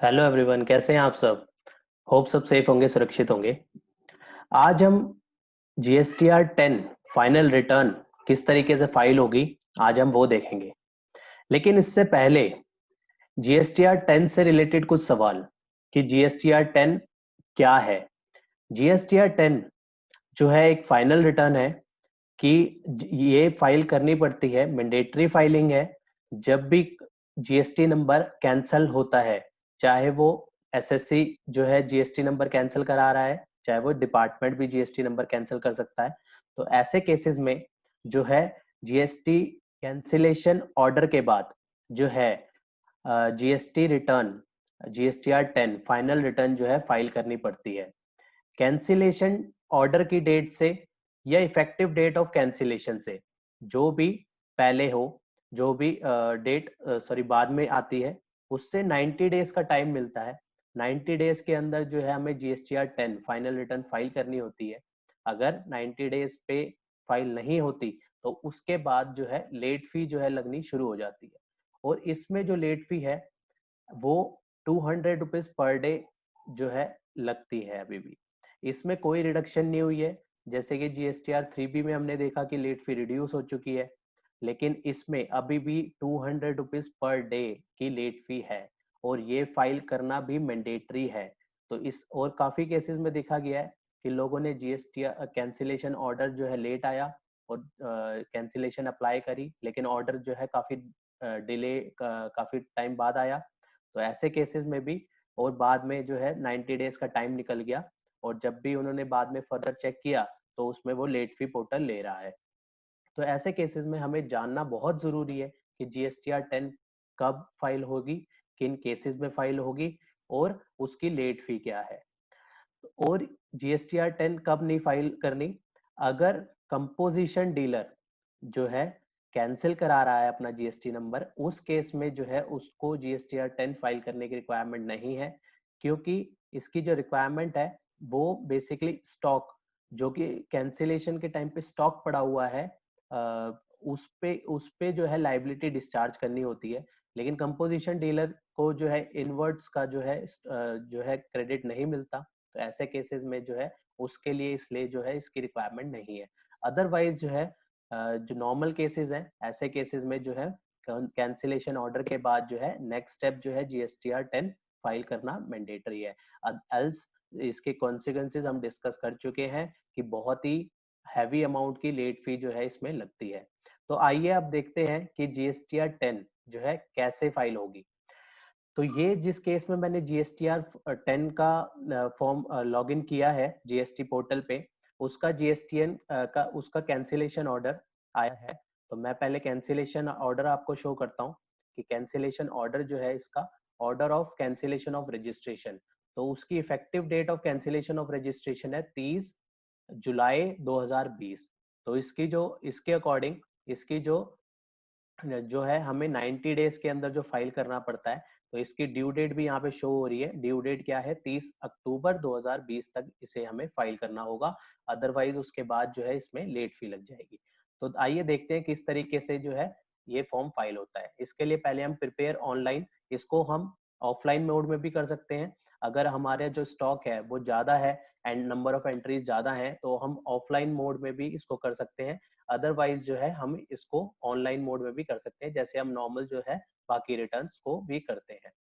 Hello everyone, कैसे हैं आप सब। होप सब सेफ होंगे, सुरक्षित होंगे। आज हम GSTR 10 फाइनल रिटर्न किस तरीके से फाइल होगी, आज हम वो देखेंगे। लेकिन इससे पहले GSTR 10 से रिलेटेड कुछ सवाल कि GSTR 10 क्या है। GSTR 10 जो है एक फाइनल रिटर्न है कि ये फाइल करनी पड़ती है, मैंडेटरी फाइलिंग है। जब भी जीएसटी नंबर कैंसल होता है, चाहे वो एसएससी जो है जीएसटी नंबर कैंसिल करा रहा है, चाहे वो डिपार्टमेंट भी जीएसटी नंबर कैंसिल कर सकता है। तो ऐसे केसेस में जो है जीएसटी कैंसिलेशन ऑर्डर के बाद जो है GST return, GSTR 10 final return जो है फाइल करनी पड़ती है। कैंसिलेशन ऑर्डर की डेट से या इफेक्टिव डेट ऑफ कैंसिलेशन से, जो भी पहले हो, जो भी डेट बाद में आती है, उससे 90 डेज का टाइम मिलता है। 90 डेज के अंदर जो है हमें GSTR 10 फाइनल रिटर्न फाइल करनी होती है। अगर 90 डेज पे फाइल नहीं होती तो उसके बाद जो है लेट फी जो है लगनी शुरू हो जाती है। और इसमें जो लेट फी है वो 200 रुपीज पर डे जो है लगती है अभी भी। इसमें कोई रिडक्शन नहीं हुई है। जैसे कि GSTR 3B में हमने देखा कि लेट फी रिड्यूस हो चुकी है, लेकिन इसमें अभी भी 200 रुपीज पर डे की लेट फी है और ये फाइल करना भी मैंडेटरी है। तो इस और काफी केसेस में देखा गया है कि लोगों ने GST कैंसिलेशन ऑर्डर जो है लेट आया और कैंसिलेशन अप्लाई करी, लेकिन ऑर्डर जो है काफी डिले काफी टाइम बाद आया। तो ऐसे केसेस में भी और बाद में जो है 90 डेज का टाइम निकल गया, और जब भी उन्होंने बाद में फर्दर चेक किया तो उसमें वो लेट फी पोर्टल ले रहा है। तो ऐसे केसेस में हमें जानना बहुत जरूरी है कि GSTR 10 कब फाइल होगी, किन केसेस में फाइल होगी और उसकी लेट फी क्या है। और GSTR 10 कब नहीं फाइल करनी, अगर कंपोजिशन डीलर जो है कैंसिल करा रहा है अपना जीएसटी नंबर, उस केस में जो है उसको GSTR 10 फाइल करने की रिक्वायरमेंट नहीं है। क्योंकि इसकी जो रिक्वायरमेंट है वो बेसिकली स्टॉक, जो कि कैंसिलेशन के टाइम पे स्टॉक पड़ा हुआ है, उस पे जो है लाइबिलिटी डिस्चार्ज करनी होती है। लेकिन कंपोजिशन डीलर को जो है इनवर्ट्स का जो है क्रेडिट नहीं मिलता। तो ऐसे केसेस में जो है उसके लिए इसलिए जो है इसकी रिक्वायरमेंट नहीं है। अदरवाइज जो है जो नॉर्मल केसेस हैं, ऐसे केसेस में जो है कैंसिलेशन ऑर्डर के बाद जो है नेक्स्ट स्टेप जो है GSTR 10 फाइल करना मैंडेटरी है। एल्स इसके कॉन्सिक्वेंसेस हम डिस्कस कर चुके हैं कि बहुत ही हैवी अमाउंट की लेट फी जो है इसमें लगती है। तो आइए अब देखते हैं कि GSTR 10 जो है कैसे फाइल होगी। तो ये जिस केस में मैंने GSTR 10 का फॉर्म लॉगिन किया है जीएसटी पोर्टल पे, उसका GSTN का उसका कैंसिलेशन ऑर्डर आया है। तो मैं पहले कैंसिलेशन ऑर्डर आपको शो करता हूँ कि कैंसिलेशन ऑर्डर जो है इसका order of cancellation of registration. तो उसकी effective date of cancellation of registration है 30 जुलाई 2020। तो इसके अकॉर्डिंग इसकी जो है हमें 90 डेज के अंदर जो फाइल करना पड़ता है। तो इसकी ड्यू डेट भी यहाँ पे शो हो रही है। ड्यू डेट क्या है, 30 अक्टूबर 2020 तक इसे हमें फाइल करना होगा। अदरवाइज उसके बाद जो है इसमें लेट फी लग जाएगी। तो आइए देखते हैं किस तरीके से जो है ये फॉर्म फाइल होता है। इसके लिए पहले हम प्रिपेयर ऑनलाइन, इसको हम ऑफलाइन मोड में भी कर सकते हैं। अगर हमारे जो स्टॉक है वो ज्यादा है एंड नंबर ऑफ एंट्रीज ज्यादा है तो हम ऑफलाइन मोड में भी इसको कर सकते हैं। अदरवाइज जो है हम इसको ऑनलाइन मोड में भी कर सकते हैं, जैसे हम नॉर्मल जो है बाकी रिटर्न्स को भी करते हैं।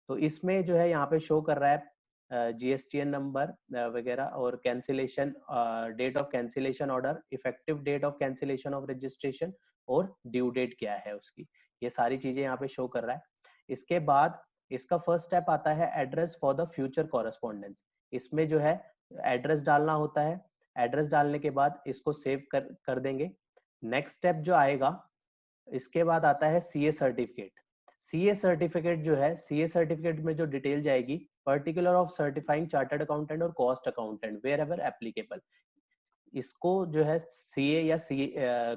तो इसमें जो है यहाँ पे शो कर रहा है GSTN नंबर वगैरह और cancellation date of cancellation order, effective date of cancellation of registration और ड्यू डेट क्या है उसकी। ये सारी चीजें यहाँ पे शो कर रहा है। इसके बाद इसका फर्स्ट स्टेप आता है address for the future correspondence. इसमें जो है एड्रेस डालना होता है। एड्रेस डालने के बाद इसको सेव कर देंगे। नेक्स्ट स्टेप जो आएगा, इसके बाद आता है सीए सर्टिफिकेट। सीए सर्टिफिकेट जो है, सीए सर्टिफिकेट में जो डिटेल जाएगी, particular of certifying chartered accountant और cost accountant wherever applicable. इसको जो है सीए या सी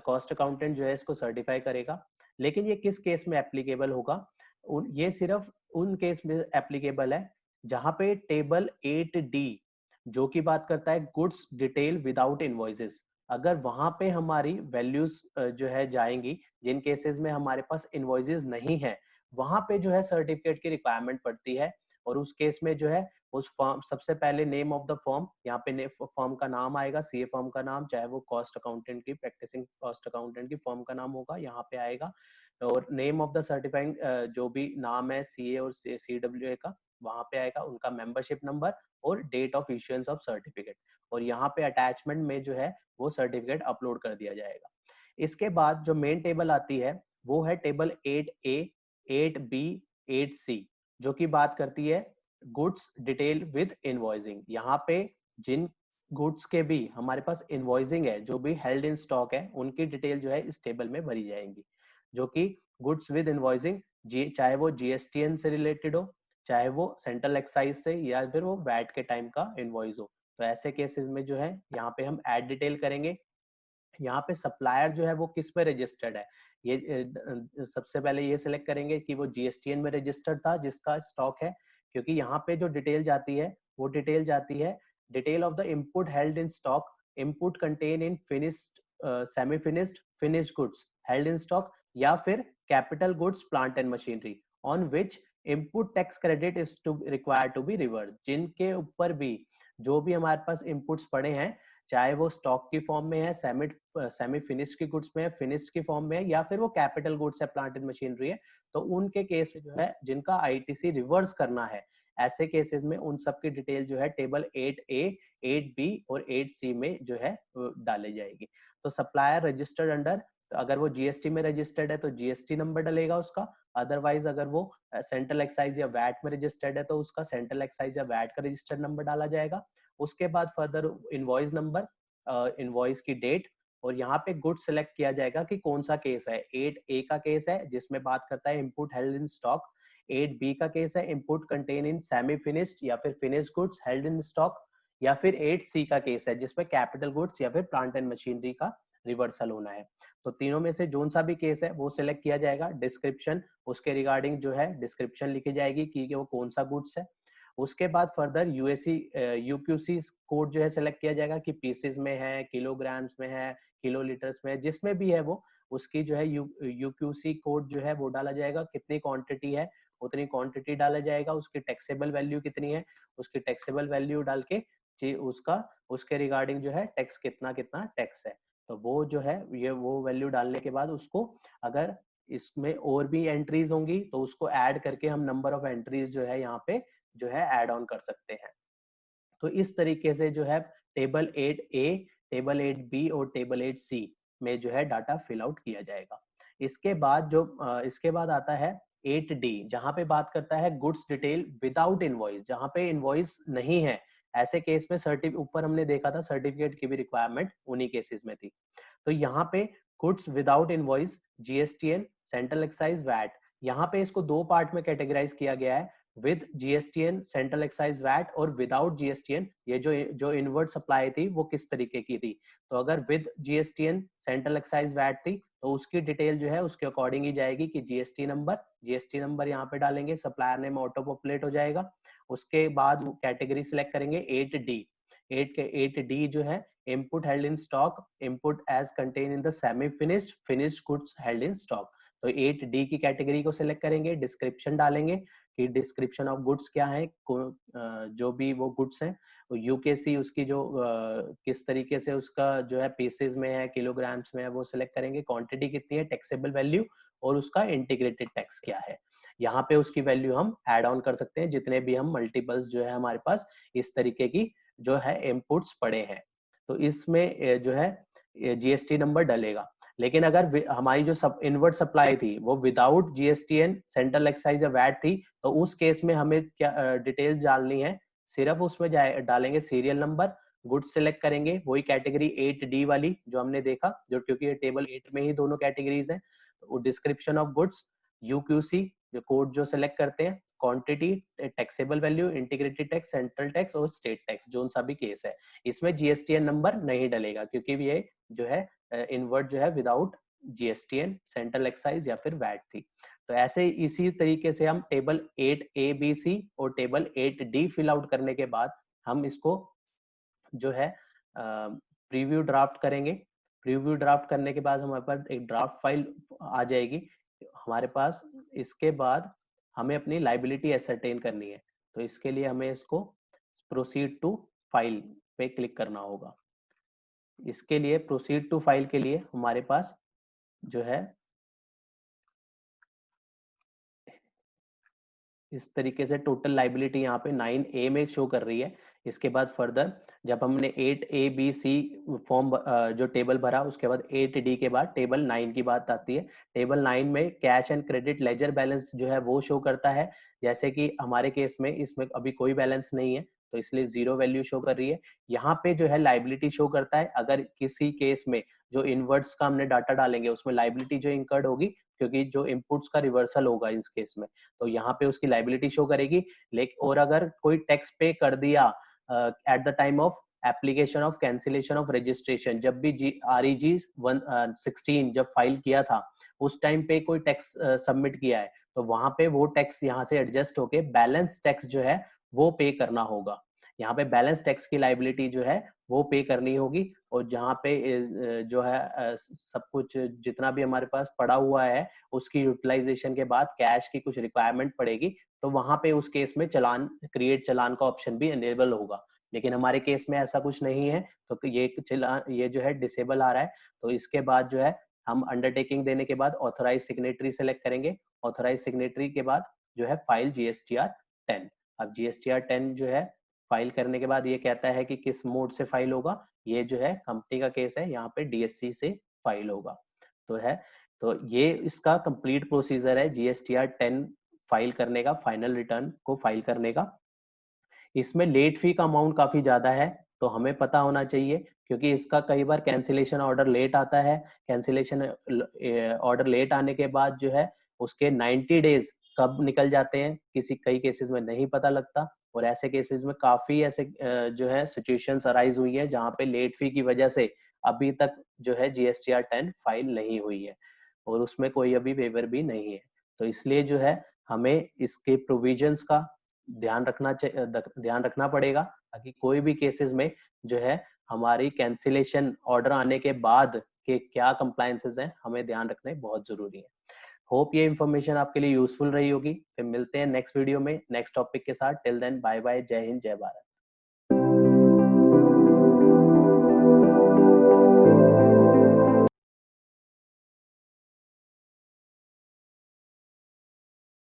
कॉस्ट अकाउंटेंट जो है इसको सर्टिफाई करेगा। लेकिन ये किस केस में एप्लीकेबल होगा, ये सिर्फ उन केस में एप्लीकेबल है जहां पे टेबल 8D जो की बात करता है गुड्स डिटेल विदाउट इनवॉइसेस, अगर वहां पे हमारी वैल्यूज जो है जाएंगी, जिन केसेस में हमारे पास इनवॉइसेस नहीं है, वहां पे जो है सर्टिफिकेट की रिक्वायरमेंट पड़ती है। और उस केस में जो है उस फॉर्म सबसे पहले नेम ऑफ द फॉर्म, यहाँ पे फॉर्म का नाम आएगा, सीए फॉर्म का नाम, चाहे वो कॉस्ट अकाउंटेंट की प्रैक्टिसिंग कॉस्ट अकाउंटेंट की फॉर्म का नाम होगा, यहाँ पे आएगा। और नेम ऑफ द सर्टिफाइंग जो भी नाम है सीए और सीडब्ल्यूए का, वहां पे आएगा उनका मेंबरशिप नंबर और date of issuance of certificate, और यहाँ पे अटैचमेंट में जो है वो सर्टिफिकेट अपलोड कर दिया जाएगा। इसके बाद जो मेन टेबल आती है वो है टेबल 8A, 8B, 8C, जो कि बात करती है गुड्स डिटेल विद इनवॉइसिंग। यहाँ पे जिन गुड्स के भी हमारे पास इनवॉइसिंग है, जो भी हेल्ड इन स्टॉक है, उनकी डिटेल जो है इस टेबल में भरी जाएंगी, जो कि गुड्स विद इनवॉइसिंग, चाहे वो जीएसटीएन से रिलेटेड हो, चाहे वो सेंट्रल एक्साइज से, या फिर वो वैट के टाइम का इनवॉइस हो। तो ऐसे केसेस में जो है यहाँ पे हम ऐड डिटेल करेंगे। यहाँ पे सप्लायर जो है वो किस पे रजिस्टर्ड है, ये सबसे पहले ये सिलेक्ट करेंगे कि वो जीएसटीएन में रजिस्टर्ड था जिसका स्टॉक है, क्योंकि यहाँ पे जो डिटेल जाती है वो डिटेल जाती है detail of the input held in stock, input contain in finished, semi finished, finished goods held in stock, या फिर capital goods plant and machinery on which input tax credit is to required to be reverse, जिनके ऊपर भी जो भी हमारे पास inputs पड़े हैं, चाहे वो स्टॉक की फॉर्म में है, सेमी फिनिश की गुड्स में है, फिनिश की फॉर्म में है, या फिर वो कैपिटल गुड्स है, प्लांट एंड मशीनरी है, तो उनके केस में जो है जिनका आईटीसी रिवर्स करना है, ऐसे केसेस में उन सब की डिटेल जो है टेबल 8A, 8B और 8C में जो है डाली जाएगी। तो सप्लायर रजिस्टर्ड अंडर, तो अगर वो जीएसटी में रजिस्टर्ड है तो जीएसटी नंबर डलेगा उसका, अदरवाइज अगर वो सेंट्रल एक्साइज या वैट में रजिस्टर्ड है तो उसका सेंट्रल एक्साइज या वैट का रजिस्टर्ड नंबर डाला जाएगा। उसके बाद फर्दर इनवॉइस नंबर, इनवॉइस की डेट, और यहाँ पे गुड सेलेक्ट किया जाएगा कि कौन सा केस है। 8A का केस है जिसमें बात करता है input held in stock, 8B का केस है input contain in semi finished या फिर finished goods held in stock, या फिर 8C का केस है जिसमें कैपिटल गुड्स या फिर प्लांट एंड मशीनरी का रिवर्सल होना है। तो तीनों में से जोन सा भी केस है वो सिलेक्ट किया जाएगा। डिस्क्रिप्शन, उसके रिगार्डिंग जो है डिस्क्रिप्शन लिखी जाएगी कि वो कौन सा गुड्स है। उसके बाद फर्दर यूएससी यूक्यूसी कोड जो है सिलेक्ट किया जाएगा कि पीसेस में है, किलोग्राम्स में है, किलो लीटर्स में है, जिसमें भी है वो उसकी जो है यूक्यूसी कोड जो है वो डाला जाएगा। कितनी क्वांटिटी है उतनी क्वांटिटी डाला जाएगा, उसकी टैक्सेबल वैल्यू कितनी है उसकी टैक्सेबल वैल्यू डाल के उसका उसके रिगार्डिंग जो है टैक्स कितना कितना टैक्स है, तो वो जो है ये वो वैल्यू डालने के बाद उसको अगर इसमें और भी एंट्रीज होंगी तो उसको ऐड करके हम नंबर ऑफ एंट्रीज जो है यहाँ पे जो है ऐड ऑन कर सकते हैं। तो इस तरीके से जो है टेबल 8A, टेबल 8B और टेबल 8C में जो है डाटा फिल आउट किया जाएगा। इसके बाद आता है 8D, जहां पे बात करता है गुड्स डिटेल विदाउट इनवॉइस, जहां पे इनवॉइस नहीं है। ऐसे केस में ऊपर हमने देखा था सर्टिफिकेट की भी रिक्वायरमेंट उन्हीं केसेस में थी। तो यहाँ पे goods without invoice, GSTN, central excise, VAT, यहाँ पे इसको दो पार्ट में कैटेगराइज किया गया है, with GSTN, central excise, VAT, और विदाउट जीएसटीएन। ये जो इनवर्ट सप्लाई थी वो किस तरीके की थी, तो अगर with GSTN, central excise, VAT थी तो उसकी डिटेल जो है उसके अकॉर्डिंग ही जाएगी कि जीएसटी नंबर यहाँ पे डालेंगे, सप्लायर नेम ऑटो पॉपुलेट हो जाएगा। उसके बाद कैटेगरी सिलेक्ट करेंगे 8D। 8D जो है input held in stock, input as contain in the semi finished, finished goods held in stock. तो 8D की कैटेगरी को सिलेक्ट करेंगे, डिस्क्रिप्शन डालेंगे कि डिस्क्रिप्शन ऑफ गुड्स क्या है, जो भी वो गुड्स हैं, यूकेसी उसकी जो किस तरीके से उसका जो है पीसेस में है, किलोग्राम्स में है, वो सिलेक्ट करेंगे। क्वांटिटी कितनी है, टैक्सेबल वैल्यू, और उसका इंटीग्रेटेड टैक्स क्या है। यहाँ पे उसकी वैल्यू हम ऐड ऑन कर सकते हैं जितने भी हम मल्टीपल्स जो है हमारे पास इस तरीके की जो है इनपुट्स पड़े हैं। तो इसमें जो है जीएसटी नंबर डलेगा। लेकिन अगर हमारी जो इनवर्ट सप्लाई थी वो विदाउट जीएसटीएन, सेंट्रल एक्साइज या वैट थी, तो उस केस में हमें क्या डिटेल्स डालनी है, सिर्फ उसमें डालेंगे सीरियल नंबर, गुड्स सिलेक्ट करेंगे, वही कैटेगरी 8D वाली जो हमने देखा, जो क्योंकि ये टेबल 8 में ही दोनों कैटेगरीज हैं। तो डिस्क्रिप्शन ऑफ गुड्स, यूक्यूसी जो कोड जो सिलेक्ट करते हैं, quantity, taxable value, integrated tax, central tax और स्टेट टैक्स, जो सा भी केस है। इसमें जीएसटीएन नंबर नहीं डलेगा क्योंकि ये जो है इनवर्ट जो है विदाउट जीएसटीएन, सेंट्रल एक्साइज या फिर वैट थी। तो ऐसे इसी तरीके से हम टेबल 8ABC और टेबल 8D फिल आउट करने के बाद हम इसको जो है प्रीव्यू ड्राफ्ट करेंगे। प्रीव्यू ड्राफ्ट करने के बाद हमारे पास एक ड्राफ्ट फाइल आ जाएगी हमारे पास। इसके बाद हमें अपनी लाइबिलिटी एसरटेन करनी है। तो इसके लिए हमें इसको प्रोसीड टू फाइल पे क्लिक करना होगा। इसके लिए प्रोसीड टू फाइल के लिए हमारे पास जो है इस तरीके से टोटल लाइबिलिटी यहाँ पे 9A में शो कर रही है। इसके बाद फर्दर जब हमने 8ABC फॉर्म जो टेबल भरा, उसके बाद 8D के बाद टेबल 9 की बात आती है। टेबल 9 में cash and credit ledger balance जो है वो शो करता है। जैसे कि हमारे केस में इसमें अभी कोई बैलेंस नहीं है, तो इसलिए 0 वैल्यू शो कर रही है। यहाँ पे जो है लाइबिलिटी शो करता है अगर किसी केस में जो इनवर्ट्स का हमने डाटा डालेंगे उसमें लाइबिलिटी जो इंकर्ड होगी, क्योंकि जो इनपुट्स का रिवर्सल होगा इस केस में, तो यहाँ पे उसकी लाइबिलिटी शो करेगी। लेकिन और अगर कोई टैक्स पे कर दिया at the time of application of cancellation of registration, जब भी REG 16 जब फाइल किया था उस टाइम पे कोई टैक्स सबमिट किया है, तो वहां पे वो टैक्स यहाँ से एडजस्ट होके बैलेंस टैक्स जो है वो पे करना होगा। यहाँ पे बैलेंस टैक्स की लाइबिलिटी जो है वो पे करनी होगी। और जहाँ पे जो है सब कुछ जितना भी हमारे पास पड़ा हुआ है उसकी यूटिलाइजेशन के बाद कैश की कुछ रिक्वायरमेंट पड़ेगी, तो वहां पे उस केस में चलान, क्रिएट चलान का ऑप्शन भी एनेबल होगा। लेकिन हमारे केस में ऐसा कुछ नहीं है, तो ये जो है डिसेबल आ रहा है। तो इसके बाद जो है हम अंडरटेकिंग देने के बाद ऑथराइज सिग्नेटरी सेलेक्ट करेंगे। ऑथराइज सिग्नेटरी के बाद जो है फाइल GSTR 10। अब GSTR 10 जो है फाइल करने के बाद ये कहता है कि किस मोड से फाइल होगा। ये जो है कंपनी का केस है, यहाँ पे DSC से फाइल होगा। तो है, तो ये इसका कंप्लीट प्रोसीजर है GSTR 10 फाइल करने का, फाइनल रिटर्न को फाइल करने का। इसमें लेट फी का अमाउंट काफी ज्यादा है, तो हमें पता होना चाहिए, क्योंकि इसका कई बार कैंसिलेशन ऑर्डर लेट आता है। कैंसिलेशन ऑर्डर लेट आने के बाद जो है उसके 90 डेज कब निकल जाते हैं कई केसेस में नहीं पता लगता। और ऐसे केसेस में काफी ऐसे जो है सिचुएशंस अराइज हुई है जहाँ पे लेट फी की वजह से अभी तक जो है GSTR 10 फाइल नहीं हुई है और उसमें कोई अभी वेवर भी नहीं है। तो इसलिए जो है हमें इसके प्रोविजंस का ध्यान रखना पड़ेगा, ताकि कोई भी केसेस में जो है हमारी कैंसिलेशन ऑर्डर आने के बाद के क्या कंप्लायंसेस हैं हमें ध्यान रखने बहुत जरूरी है। होप ये इन्फॉर्मेशन आपके लिए यूजफुल रही होगी। फिर मिलते हैं नेक्स्ट वीडियो में नेक्स्ट टॉपिक के साथ। टिल देन बाय बाय, जय हिंद, जय भारत।